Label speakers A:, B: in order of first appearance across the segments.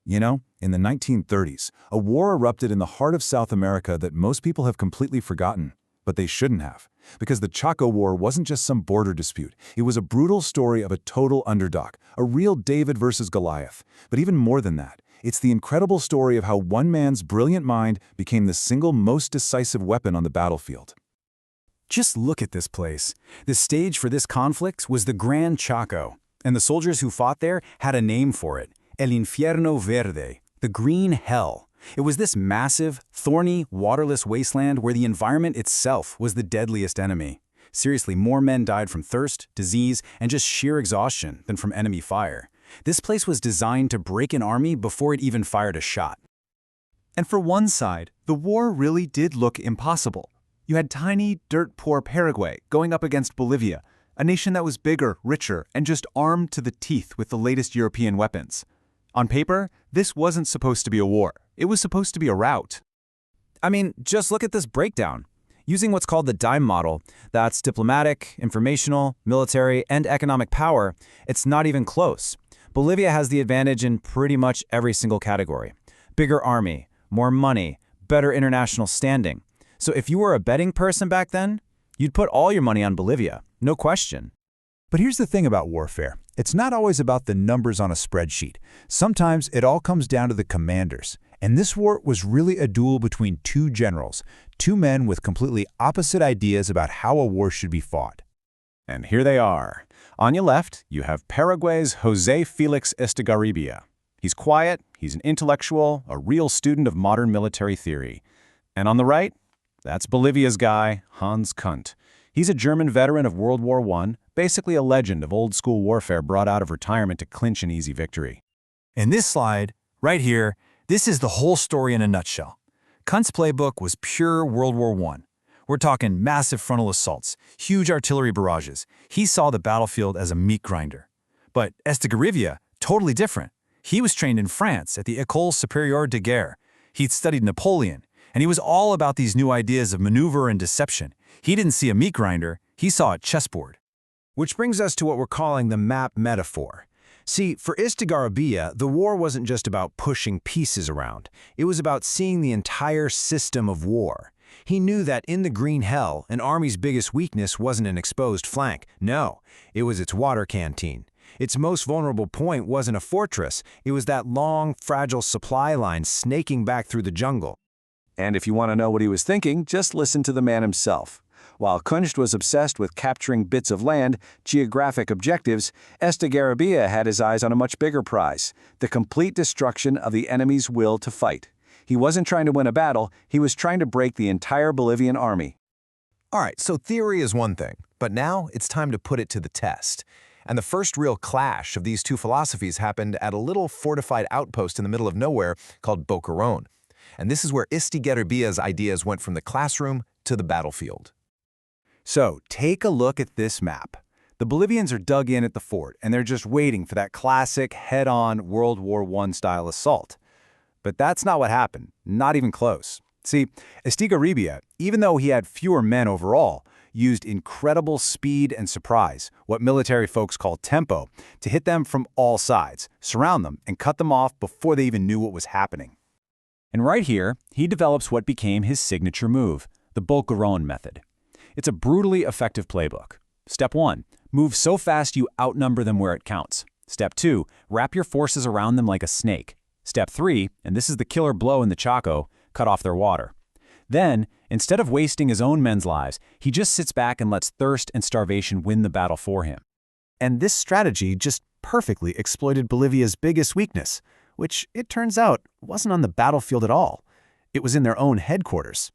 A: You know, in the 1930s, a war erupted in the heart of South America that most people have completely forgotten, but they shouldn't have. Because the Chaco War wasn't just some border dispute. It was a brutal story of a total underdog, a real David versus Goliath. But even more than that, it's the incredible story of how one man's brilliant mind became the single most decisive weapon on the battlefield.
B: Just look at this place. The stage for this conflict was the Gran Chaco, and the soldiers who fought there had a name for it, El Infierno Verde, the Green Hell. It was this massive, thorny, waterless wasteland where the environment itself was the deadliest enemy. Seriously, more men died from thirst, disease, and just sheer exhaustion than from enemy fire. This place was designed to break an army before it even fired a shot.
C: And for one side, the war really did look impossible. You had tiny, dirt-poor Paraguay going up against Bolivia, a nation that was bigger, richer, and just armed to the teeth with the latest European weapons. On paper, this wasn't supposed to be a war. It was supposed to be a rout.
B: I mean, just look at this breakdown. Using what's called the dime model, that's diplomatic, informational, military, and economic power, it's not even close. Bolivia has the advantage in pretty much every single category. Bigger army, more money, better international standing. So if you were a betting person back then, you'd put all your money on Bolivia, no question.
A: But here's the thing about warfare. It's not always about the numbers on a spreadsheet. Sometimes it all comes down to the commanders. And this war was really a duel between two generals, two men with completely opposite ideas about how a war should be fought.
D: And here they are. On your left, you have Paraguay's José Félix Estigarribia. He's quiet, he's an intellectual, a real student of modern military theory. And on the right, that's Bolivia's guy, Hans Kunt. He's a German veteran of World War I, basically a legend of old-school warfare brought out of retirement to clinch an easy victory.
B: In this slide, right here, this is the whole story in a nutshell. Kunt's playbook was pure World War I. We're talking massive frontal assaults, huge artillery barrages. He saw the battlefield as a meat grinder. But Estigarribia, totally different. He was trained in France at the École Supérieure de Guerre. He'd studied Napoleon, and he was all about these new ideas of maneuver and deception. He didn't see a meat grinder, he saw a chessboard.
E: Which brings us to what we're calling the map metaphor. See, for Estigarribia, the war wasn't just about pushing pieces around. It was about seeing the entire system of war. He knew that in the Green Hell, an army's biggest weakness wasn't an exposed flank. No, it was its water canteen. Its most vulnerable point wasn't a fortress. It was that long, fragile supply line snaking back through the jungle.
D: And if you want to know what he was thinking, just listen to the man himself. While Kunt was obsessed with capturing bits of land, geographic objectives, Estigarribia had his eyes on a much bigger prize, the complete destruction of the enemy's will to fight. He wasn't trying to win a battle, he was trying to break the entire Bolivian army.
E: All right, so theory is one thing, but now it's time to put it to the test. And the first real clash of these two philosophies happened at a little fortified outpost in the middle of nowhere called Boquerón. And this is where Estigarribia's ideas went from the classroom to the battlefield.
B: So, take a look at this map. The Bolivians are dug in at the fort, and they're just waiting for that classic head-on World War I style assault. But that's not what happened, not even close. See, Estigarribia, even though he had fewer men overall, used incredible speed and surprise, what military folks call tempo, to hit them from all sides, surround them, and cut them off before they even knew what was happening. And right here, he develops what became his signature move, the Boquerón method. It's a brutally effective playbook. Step 1, move so fast you outnumber them where it counts. Step 2, wrap your forces around them like a snake. Step 3, and this is the killer blow in the Chaco, cut off their water. Then, instead of wasting his own men's lives, he just sits back and lets thirst and starvation win the battle for him.
E: And this strategy just perfectly exploited Bolivia's biggest weakness, which, it turns out, wasn't on the battlefield at all. It was in their own headquarters.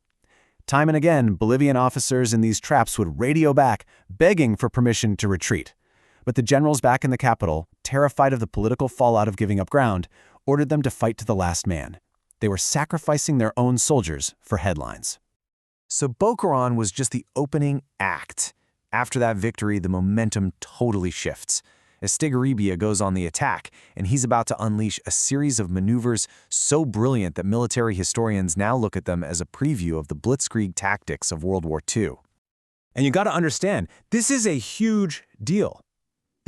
E: Time and again, Bolivian officers in these traps would radio back, begging for permission to retreat. But the generals back in the capital, terrified of the political fallout of giving up ground, ordered them to fight to the last man. They were sacrificing their own soldiers for headlines. So Boquerón was just the opening act. After that victory, the momentum totally shifts. Estigarribia goes on the attack, and he's about to unleash a series of maneuvers so brilliant that military historians now look at them as a preview of the blitzkrieg tactics of World War II.
B: And you got to understand, this is a huge deal.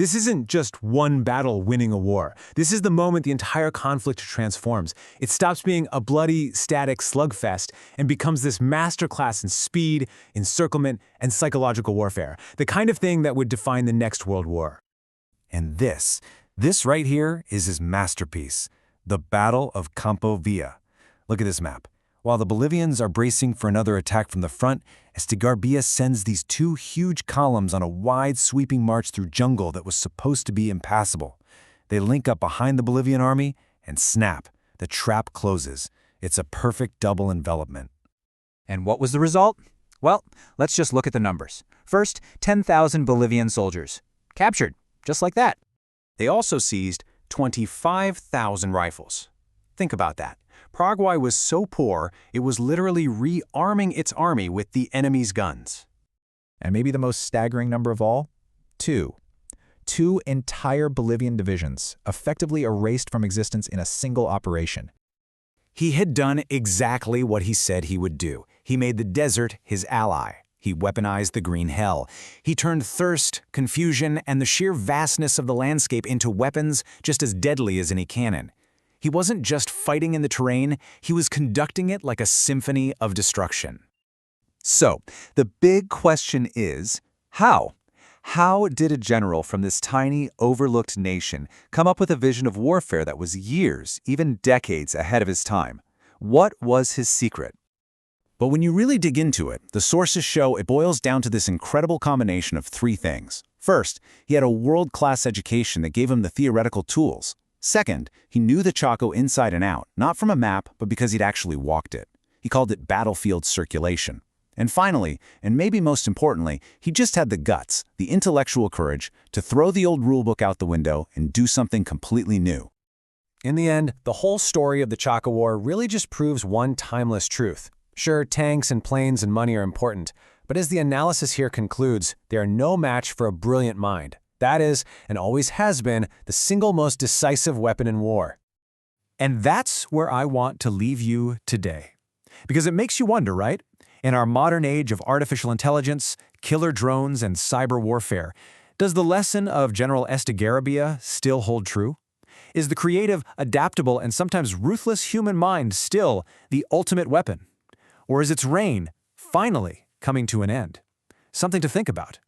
C: This isn't just one battle winning a war. This is the moment the entire conflict transforms. It stops being a bloody, static slugfest and becomes this masterclass in speed, encirclement, and psychological warfare, the kind of thing that would define the next world war.
B: And this right here is his masterpiece, the Battle of Campo Villa. Look at this map. While the Bolivians are bracing for another attack from the front, Estigarribia sends these two huge columns on a wide, sweeping march through jungle that was supposed to be impassable. They link up behind the Bolivian army, and snap, the trap closes. It's a perfect double envelopment.
F: And what was the result? Well, let's just look at the numbers. First, 10,000 Bolivian soldiers. Captured, just like that.
E: They also seized 25,000 rifles. Think about that. Paraguay was so poor, it was literally rearming its army with the enemy's guns.
G: And maybe the most staggering number of all? 2. 2 entire Bolivian divisions, effectively erased from existence in a single operation.
B: He had done exactly what he said he would do. He made the desert his ally. He weaponized the green hell. He turned thirst, confusion, and the sheer vastness of the landscape into weapons just as deadly as any cannon. He wasn't just fighting in the terrain, he was conducting it like a symphony of destruction.
C: So, the big question is, how? How did a general from this tiny, overlooked nation come up with a vision of warfare that was years, even decades ahead of his time? What was his secret?
D: But when you really dig into it, the sources show it boils down to this incredible combination of 3 things. First, he had a world-class education that gave him the theoretical tools. Second, he knew the Chaco inside and out, not from a map, but because he'd actually walked it. He called it battlefield circulation. And finally, and maybe most importantly, he just had the guts, the intellectual courage, to throw the old rulebook out the window and do something completely new.
B: In the end, the whole story of the Chaco War really just proves one timeless truth. Sure, tanks and planes and money are important, but as the analysis here concludes, they are no match for a brilliant mind. That is, and always has been, the single most decisive weapon in war.
C: And that's where I want to leave you today. Because it makes you wonder, right? In our modern age of artificial intelligence, killer drones, and cyber warfare, does the lesson of General Estigarribia still hold true? Is the creative, adaptable, and sometimes ruthless human mind still the ultimate weapon? Or is its reign finally coming to an end? Something to think about.